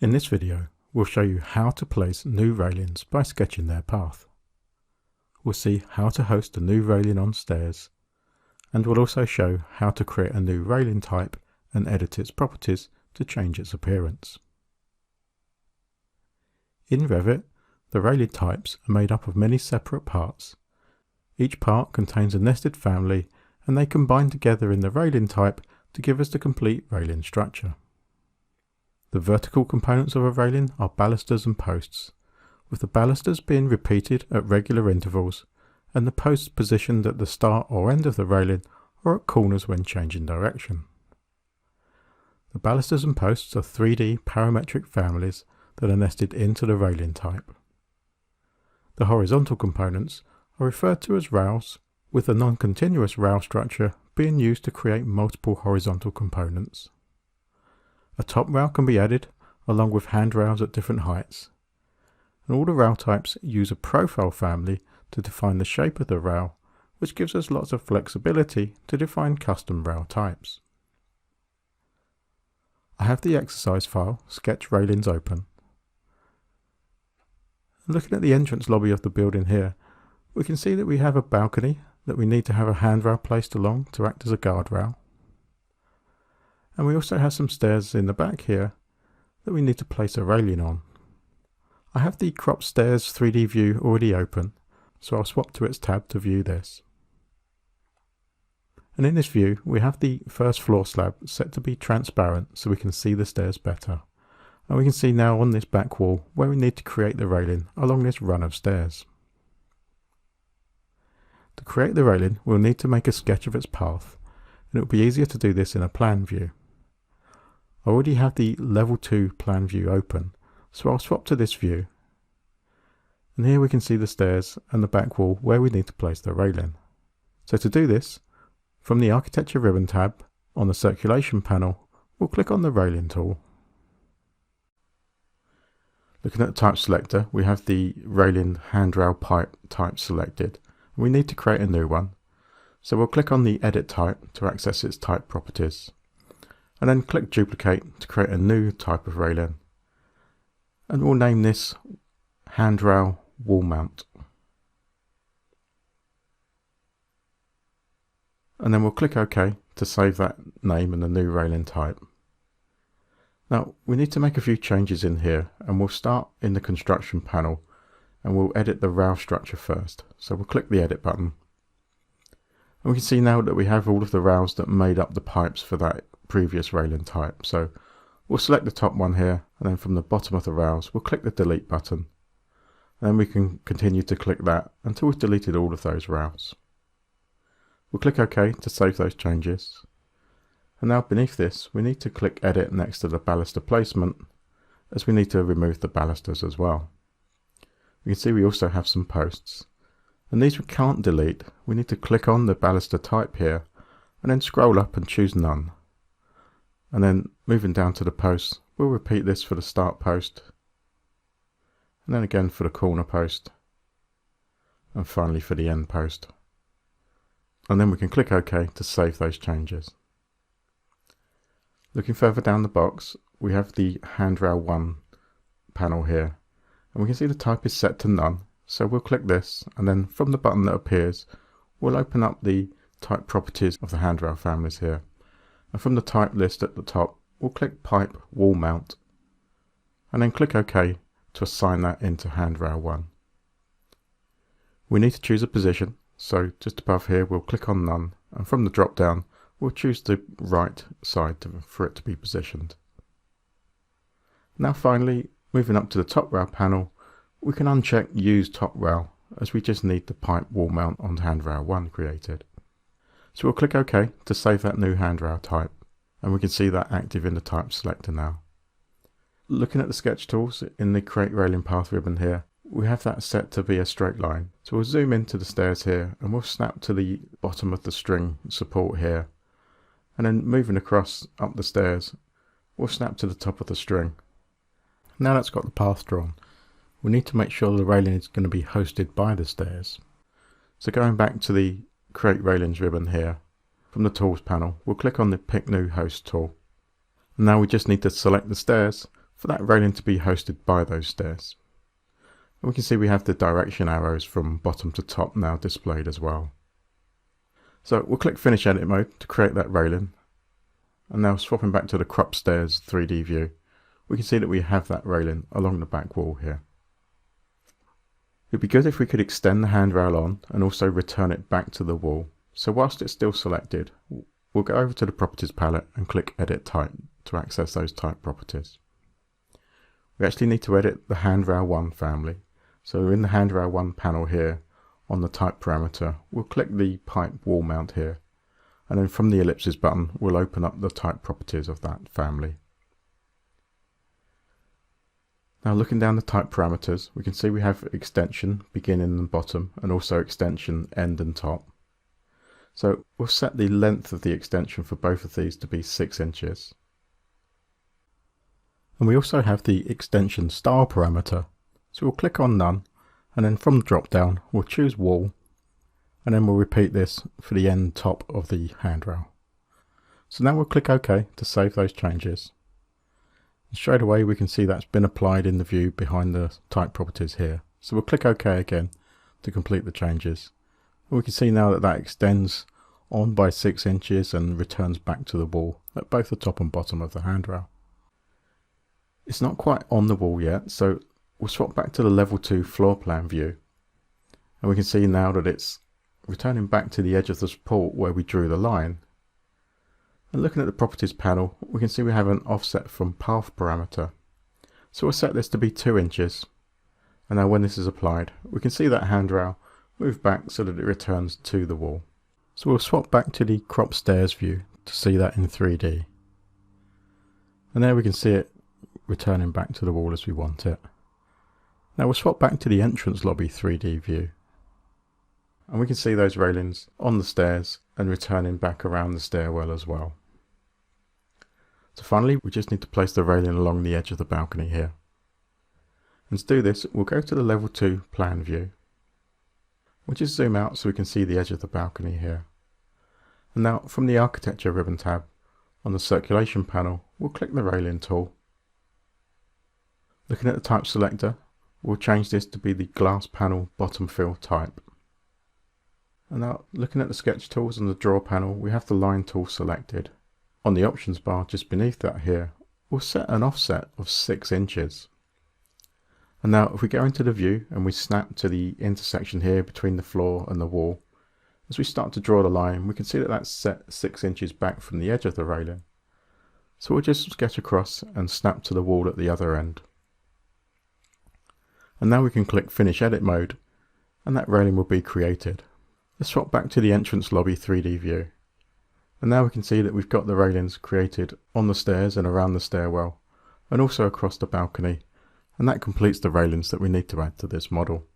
In this video, we'll show you how to place new railings by sketching their path. We'll see how to host a new railing on stairs, and we'll also show how to create a new railing type and edit its properties to change its appearance. In Revit, the railing types are made up of many separate parts. Each part contains a nested family, and they combine together in the railing type to give us the complete railing structure. The vertical components of a railing are balusters and posts, with the balusters being repeated at regular intervals and the posts positioned at the start or end of the railing or at corners when changing direction. The balusters and posts are 3D parametric families that are nested into the railing type. The horizontal components are referred to as rails, with the non-continuous rail structure being used to create multiple horizontal components. A top rail can be added along with handrails at different heights. And all the rail types use a profile family to define the shape of the rail, which gives us lots of flexibility to define custom rail types. I have the exercise file, Sketch Railings, open. Looking at the entrance lobby of the building here, we can see that we have a balcony that we need to have a handrail placed along to act as a guardrail. And we also have some stairs in the back here that we need to place a railing on. I have the Crop Stairs 3D view already open, so I'll swap to its tab to view this. And in this view, we have the first floor slab set to be transparent so we can see the stairs better. And we can see now on this back wall where we need to create the railing along this run of stairs. To create the railing, we'll need to make a sketch of its path, and it will be easier to do this in a plan view. I already have the level 2 plan view open, so I'll swap to this view. And here we can see the stairs and the back wall where we need to place the railing. So to do this, from the Architecture ribbon tab on the Circulation panel, we'll click on the Railing tool. Looking at the type selector, we have the railing handrail pipe type selected. We need to create a new one, so we'll click on the Edit type to access its type properties, and then click Duplicate to create a new type of railing, and we'll name this Handrail Wall Mount. And then we'll click OK to save that name and the new railing type. Now we need to make a few changes in here, and we'll start in the construction panel and we'll edit the rail structure first. So we'll click the Edit button. And we can see now that we have all of the rails that made up the pipes for that previous railing type. So we'll select the top one here, and then from the bottom of the rails we'll click the Delete button. And then we can continue to click that until we've deleted all of those rails. We'll click OK to save those changes. And now beneath this we need to click Edit next to the baluster placement, as we need to remove the balusters as well. We can see we also have some posts, and these we can't delete. We need to click on the baluster type here and then scroll up and choose None. And then moving down to the posts, we'll repeat this for the start post, and then again for the corner post, and finally for the end post. And then we can click OK to save those changes. Looking further down the box, we have the Handrail 1 panel here, and we can see the type is set to None, so we'll click this, and then from the button that appears we'll open up the type properties of the handrail families here, and from the type list at the top we'll click Pipe Wall Mount, and then click OK to assign that into Handrail 1. We need to choose a position, so just above here we'll click on None, and from the drop down we'll choose the right side for it to be positioned. Now finally, moving up to the top rail panel, we can uncheck Use Top Rail, as we just need the pipe wall mount on handrail 1 created. So we'll click OK to save that new handrail type, and we can see that active in the type selector now. Looking at the sketch tools in the Create Railing Path ribbon here, we have that set to be a straight line. So we'll zoom into the stairs here, and we'll snap to the bottom of the string support here, and then moving across up the stairs, we'll snap to the top of the string. Now that's got the path drawn, we need to make sure the railing is going to be hosted by the stairs. So going back to the Create Railings ribbon here, from the Tools panel, we'll click on the Pick New Host tool. And now we just need to select the stairs for that railing to be hosted by those stairs. And we can see we have the direction arrows from bottom to top now displayed as well. So we'll click Finish Edit Mode to create that railing. And now swapping back to the crop stairs 3D view, we can see that we have that railing along the back wall here. It'd be good if we could extend the handrail on and also return it back to the wall. So whilst it's still selected, we'll go over to the Properties palette and click Edit Type to access those type properties. We actually need to edit the handrail 1 family. So in the handrail 1 panel here, on the type parameter, we'll click the pipe wall mount here, and then from the ellipsis button we'll open up the type properties of that family. Now looking down the type parameters, we can see we have extension beginning and bottom, and also extension end and top. So we'll set the length of the extension for both of these to be 6 inches. And we also have the extension style parameter, so we'll click on None, and then from the drop down we'll choose Wall, and then we'll repeat this for the end top of the handrail. So now we'll click OK to save those changes. And straight away we can see that's been applied in the view behind the type properties here. So we'll click OK again to complete the changes. And we can see now that that extends on by 6 inches and returns back to the wall at both the top and bottom of the handrail. It's not quite on the wall yet, so we'll swap back to the level 2 floor plan view, and we can see now that it's returning back to the edge of the support where we drew the line. And looking at the properties panel, we can see we have an offset from path parameter. So we'll set this to be 2 inches, and now when this is applied, we can see that handrail move back so that it returns to the wall. So we'll swap back to the crop stairs view to see that in 3D. And there we can see it returning back to the wall as we want it. Now we'll swap back to the entrance lobby 3D view, and we can see those railings on the stairs and returning back around the stairwell as well. So finally we just need to place the railing along the edge of the balcony here. And to do this we'll go to the level 2 plan view. We'll just zoom out so we can see the edge of the balcony here. And now from the architecture ribbon tab on the circulation panel we'll click the railing tool. Looking at the type selector, we'll change this to be the glass panel bottom fill type. And now looking at the sketch tools on the draw panel, we have the line tool selected. On the options bar just beneath that here, we'll set an offset of 6 inches. And now if we go into the view and we snap to the intersection here between the floor and the wall, as we start to draw the line we can see that that's set 6 inches back from the edge of the railing. So we'll just sketch across and snap to the wall at the other end. And now we can click Finish Edit Mode, and that railing will be created. Let's swap back to the entrance lobby 3D view. And now we can see that we've got the railings created on the stairs and around the stairwell, and also across the balcony. And that completes the railings that we need to add to this model.